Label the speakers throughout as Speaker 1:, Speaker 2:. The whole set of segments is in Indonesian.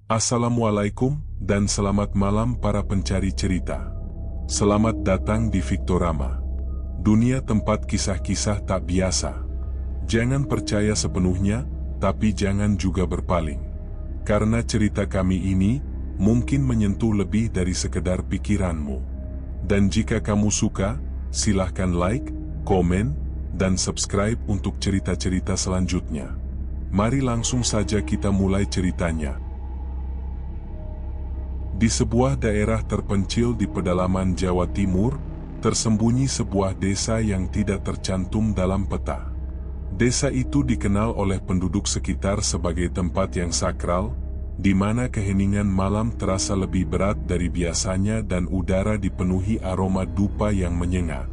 Speaker 1: Assalamualaikum dan selamat malam para pencari cerita. Selamat datang di Victorama, dunia tempat kisah-kisah tak biasa. Jangan percaya sepenuhnya, tapi jangan juga berpaling. Karena cerita kami ini mungkin menyentuh lebih dari sekedar pikiranmu. Dan jika kamu suka, silahkan like, komen, dan subscribe untuk cerita-cerita selanjutnya. Mari langsung saja kita mulai ceritanya. Di sebuah daerah terpencil di pedalaman Jawa Timur, tersembunyi sebuah desa yang tidak tercantum dalam peta. Desa itu dikenal oleh penduduk sekitar sebagai tempat yang sakral, di mana keheningan malam terasa lebih berat dari biasanya dan udara dipenuhi aroma dupa yang menyengat.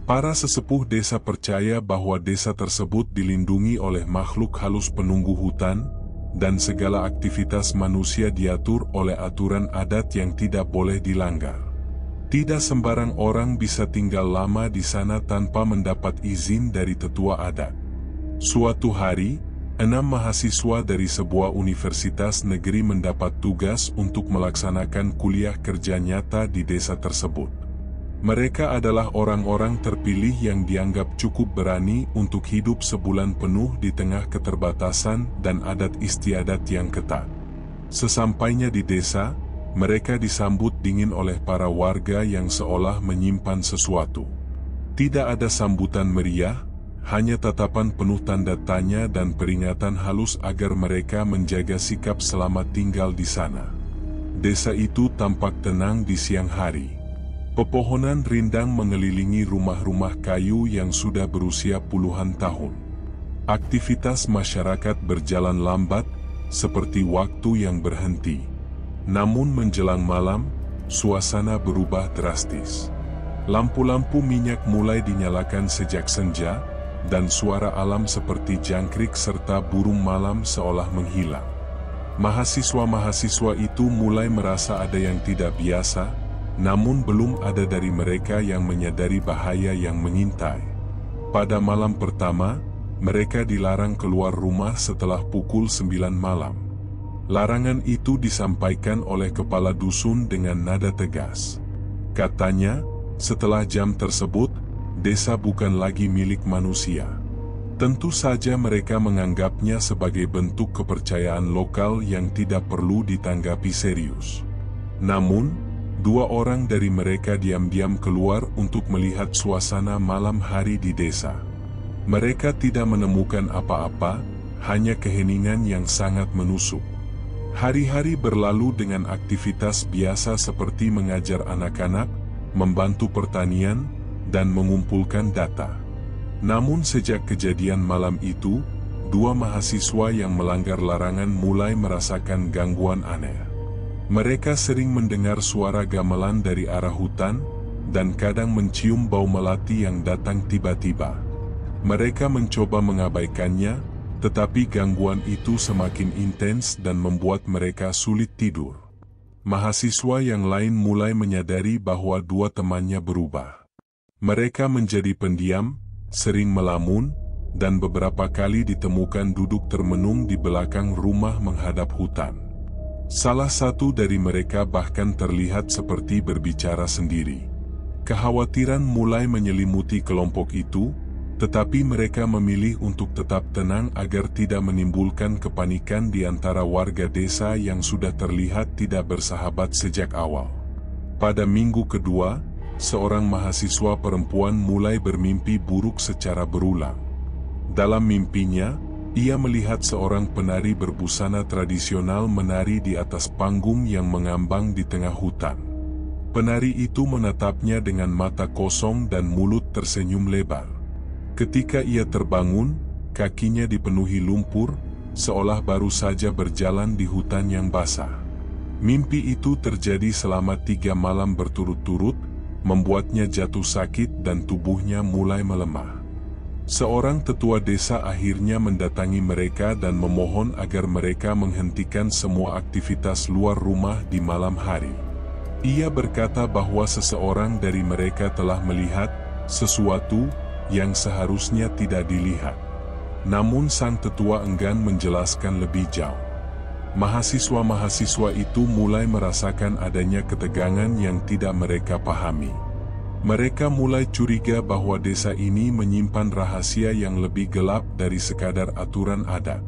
Speaker 1: Para sesepuh desa percaya bahwa desa tersebut dilindungi oleh makhluk halus penunggu hutan, dan segala aktivitas manusia diatur oleh aturan adat yang tidak boleh dilanggar. Tidak sembarang orang bisa tinggal lama di sana tanpa mendapat izin dari tetua adat. Suatu hari, 6 mahasiswa dari sebuah universitas negeri mendapat tugas untuk melaksanakan kuliah kerja nyata di desa tersebut. Mereka adalah orang-orang terpilih yang dianggap cukup berani untuk hidup sebulan penuh di tengah keterbatasan dan adat istiadat yang ketat. Sesampainya di desa, mereka disambut dingin oleh para warga yang seolah menyimpan sesuatu. Tidak ada sambutan meriah, hanya tatapan penuh tanda tanya dan peringatan halus agar mereka menjaga sikap selama tinggal di sana. Desa itu tampak tenang di siang hari. Pepohonan rindang mengelilingi rumah-rumah kayu yang sudah berusia puluhan tahun. Aktivitas masyarakat berjalan lambat, seperti waktu yang berhenti. Namun menjelang malam, suasana berubah drastis. Lampu-lampu minyak mulai dinyalakan sejak senja, dan suara alam seperti jangkrik serta burung malam seolah menghilang. Mahasiswa-mahasiswa itu mulai merasa ada yang tidak biasa, namun belum ada dari mereka yang menyadari bahaya yang mengintai. Pada malam pertama, mereka dilarang keluar rumah setelah pukul 9 malam. Larangan itu disampaikan oleh kepala dusun dengan nada tegas. Katanya, setelah jam tersebut, desa bukan lagi milik manusia. Tentu saja mereka menganggapnya sebagai bentuk kepercayaan lokal yang tidak perlu ditanggapi serius. Namun, 2 orang dari mereka diam-diam keluar untuk melihat suasana malam hari di desa. Mereka tidak menemukan apa-apa, hanya keheningan yang sangat menusuk. Hari-hari berlalu dengan aktivitas biasa seperti mengajar anak-anak, membantu pertanian, dan mengumpulkan data. Namun sejak kejadian malam itu, 2 mahasiswa yang melanggar larangan mulai merasakan gangguan aneh. Mereka sering mendengar suara gamelan dari arah hutan, dan kadang mencium bau melati yang datang tiba-tiba. Mereka mencoba mengabaikannya, tetapi gangguan itu semakin intens dan membuat mereka sulit tidur. Mahasiswa yang lain mulai menyadari bahwa 2 temannya berubah. Mereka menjadi pendiam, sering melamun, dan beberapa kali ditemukan duduk termenung di belakang rumah menghadap hutan. Salah satu dari mereka bahkan terlihat seperti berbicara sendiri. Kekhawatiran mulai menyelimuti kelompok itu, tetapi mereka memilih untuk tetap tenang agar tidak menimbulkan kepanikan di antara warga desa yang sudah terlihat tidak bersahabat sejak awal. Pada minggu kedua, seorang mahasiswa perempuan mulai bermimpi buruk secara berulang. Dalam mimpinya, ia melihat seorang penari berbusana tradisional menari di atas panggung yang mengambang di tengah hutan. Penari itu menatapnya dengan mata kosong dan mulut tersenyum lebar. Ketika ia terbangun, kakinya dipenuhi lumpur, seolah baru saja berjalan di hutan yang basah. Mimpi itu terjadi selama 3 malam berturut-turut, membuatnya jatuh sakit dan tubuhnya mulai melemah. Seorang tetua desa akhirnya mendatangi mereka dan memohon agar mereka menghentikan semua aktivitas luar rumah di malam hari. Ia berkata bahwa seseorang dari mereka telah melihat sesuatu yang seharusnya tidak dilihat. Namun sang tetua enggan menjelaskan lebih jauh. Mahasiswa-mahasiswa itu mulai merasakan adanya ketegangan yang tidak mereka pahami. Mereka mulai curiga bahwa desa ini menyimpan rahasia yang lebih gelap dari sekadar aturan adat.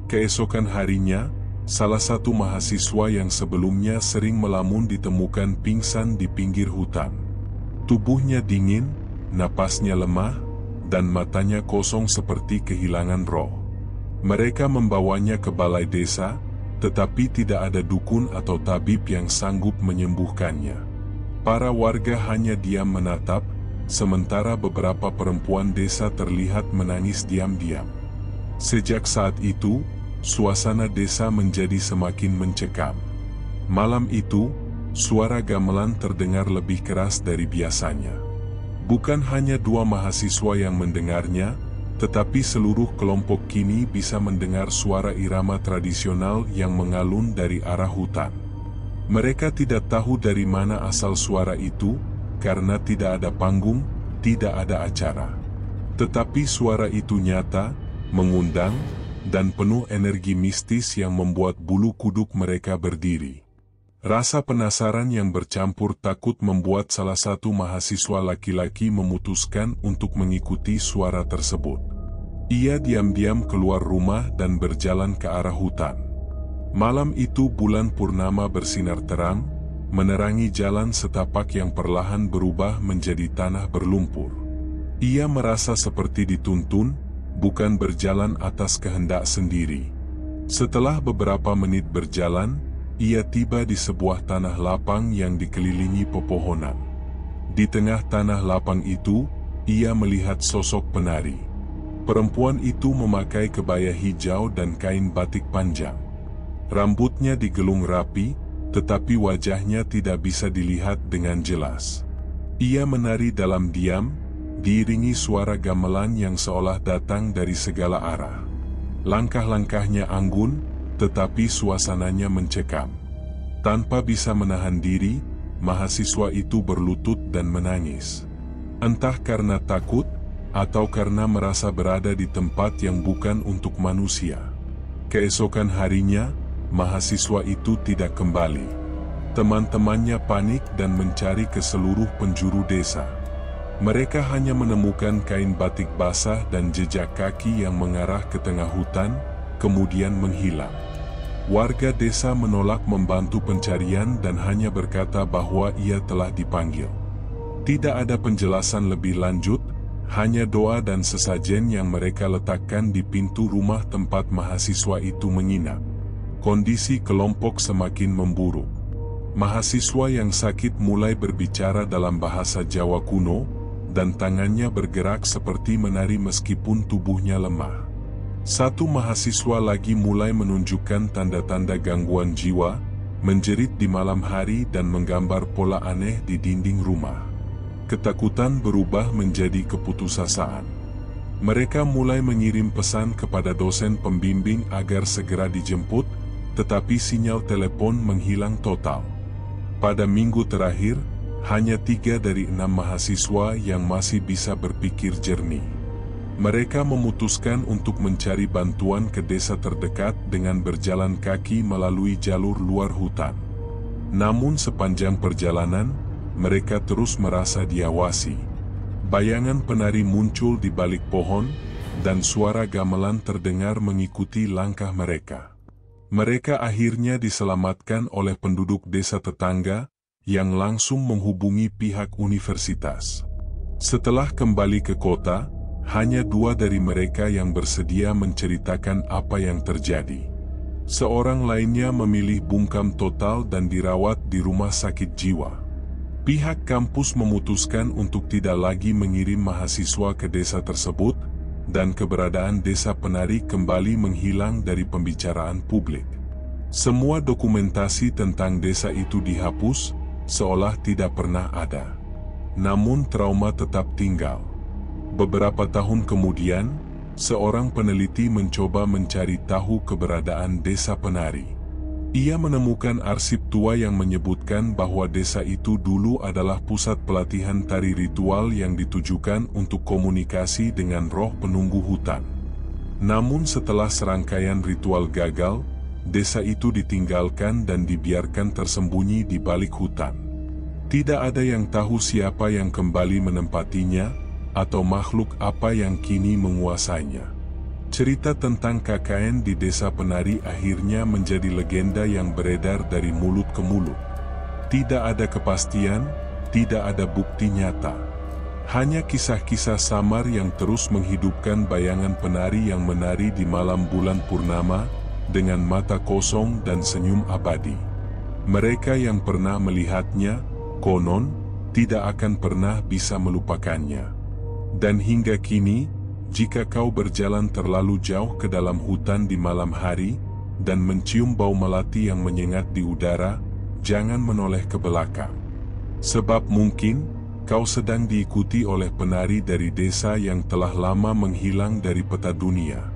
Speaker 1: Keesokan harinya, salah satu mahasiswa yang sebelumnya sering melamun ditemukan pingsan di pinggir hutan. Tubuhnya dingin, napasnya lemah, dan matanya kosong seperti kehilangan roh. Mereka membawanya ke balai desa, tetapi tidak ada dukun atau tabib yang sanggup menyembuhkannya. Para warga hanya diam menatap, sementara beberapa perempuan desa terlihat menangis diam-diam. Sejak saat itu, suasana desa menjadi semakin mencekam. Malam itu, suara gamelan terdengar lebih keras dari biasanya. Bukan hanya 2 mahasiswa yang mendengarnya, tetapi seluruh kelompok kini bisa mendengar suara irama tradisional yang mengalun dari arah hutan. Mereka tidak tahu dari mana asal suara itu, karena tidak ada panggung, tidak ada acara. Tetapi suara itu nyata, mengundang, dan penuh energi mistis yang membuat bulu kuduk mereka berdiri. Rasa penasaran yang bercampur takut membuat salah satu mahasiswa laki-laki memutuskan untuk mengikuti suara tersebut. Ia diam-diam keluar rumah dan berjalan ke arah hutan. Malam itu bulan purnama bersinar terang, menerangi jalan setapak yang perlahan berubah menjadi tanah berlumpur. Ia merasa seperti dituntun, bukan berjalan atas kehendak sendiri. Setelah beberapa menit berjalan, ia tiba di sebuah tanah lapang yang dikelilingi pepohonan. Di tengah tanah lapang itu, ia melihat sosok penari. Perempuan itu memakai kebaya hijau dan kain batik panjang. Rambutnya digelung rapi, tetapi wajahnya tidak bisa dilihat dengan jelas. Ia menari dalam diam, diiringi suara gamelan yang seolah datang dari segala arah. Langkah-langkahnya anggun, tetapi suasananya mencekam. Tanpa bisa menahan diri, mahasiswa itu berlutut dan menangis. Entah karena takut, atau karena merasa berada di tempat yang bukan untuk manusia. Keesokan harinya, mahasiswa itu tidak kembali. Teman-temannya panik dan mencari ke seluruh penjuru desa. Mereka hanya menemukan kain batik basah dan jejak kaki yang mengarah ke tengah hutan, kemudian menghilang. Warga desa menolak membantu pencarian dan hanya berkata bahwa ia telah dipanggil. Tidak ada penjelasan lebih lanjut, hanya doa dan sesajen yang mereka letakkan di pintu rumah tempat mahasiswa itu menginap. Kondisi kelompok semakin memburuk. Mahasiswa yang sakit mulai berbicara dalam bahasa Jawa kuno, dan tangannya bergerak seperti menari meskipun tubuhnya lemah. Satu mahasiswa lagi mulai menunjukkan tanda-tanda gangguan jiwa, menjerit di malam hari dan menggambar pola aneh di dinding rumah. Ketakutan berubah menjadi keputusasaan. Mereka mulai mengirim pesan kepada dosen pembimbing agar segera dijemput, tetapi sinyal telepon menghilang total. Pada minggu terakhir, hanya 3 dari 6 mahasiswa yang masih bisa berpikir jernih. Mereka memutuskan untuk mencari bantuan ke desa terdekat dengan berjalan kaki melalui jalur luar hutan. Namun sepanjang perjalanan, mereka terus merasa diawasi. Bayangan penari muncul di balik pohon, dan suara gamelan terdengar mengikuti langkah mereka. Mereka akhirnya diselamatkan oleh penduduk desa tetangga, yang langsung menghubungi pihak universitas. Setelah kembali ke kota, hanya 2 dari mereka yang bersedia menceritakan apa yang terjadi. Seorang lainnya memilih bungkam total dan dirawat di rumah sakit jiwa. Pihak kampus memutuskan untuk tidak lagi mengirim mahasiswa ke desa tersebut, dan keberadaan desa penari kembali menghilang dari pembicaraan publik. Semua dokumentasi tentang desa itu dihapus, seolah tidak pernah ada. Namun trauma tetap tinggal. Beberapa tahun kemudian, seorang peneliti mencoba mencari tahu keberadaan desa penari. Ia menemukan arsip tua yang menyebutkan bahwa desa itu dulu adalah pusat pelatihan tari ritual yang ditujukan untuk komunikasi dengan roh penunggu hutan. Namun setelah serangkaian ritual gagal, desa itu ditinggalkan dan dibiarkan tersembunyi di balik hutan. Tidak ada yang tahu siapa yang kembali menempatinya, atau makhluk apa yang kini menguasainya. Cerita tentang KKN di Desa Penari akhirnya menjadi legenda yang beredar dari mulut ke mulut. Tidak ada kepastian, tidak ada bukti nyata. Hanya kisah-kisah samar yang terus menghidupkan bayangan penari yang menari di malam bulan purnama, dengan mata kosong dan senyum abadi. Mereka yang pernah melihatnya, konon, tidak akan pernah bisa melupakannya. Dan hingga kini, jika kau berjalan terlalu jauh ke dalam hutan di malam hari, dan mencium bau melati yang menyengat di udara, jangan menoleh ke belakang. Sebab mungkin, kau sedang diikuti oleh penari dari desa yang telah lama menghilang dari peta dunia.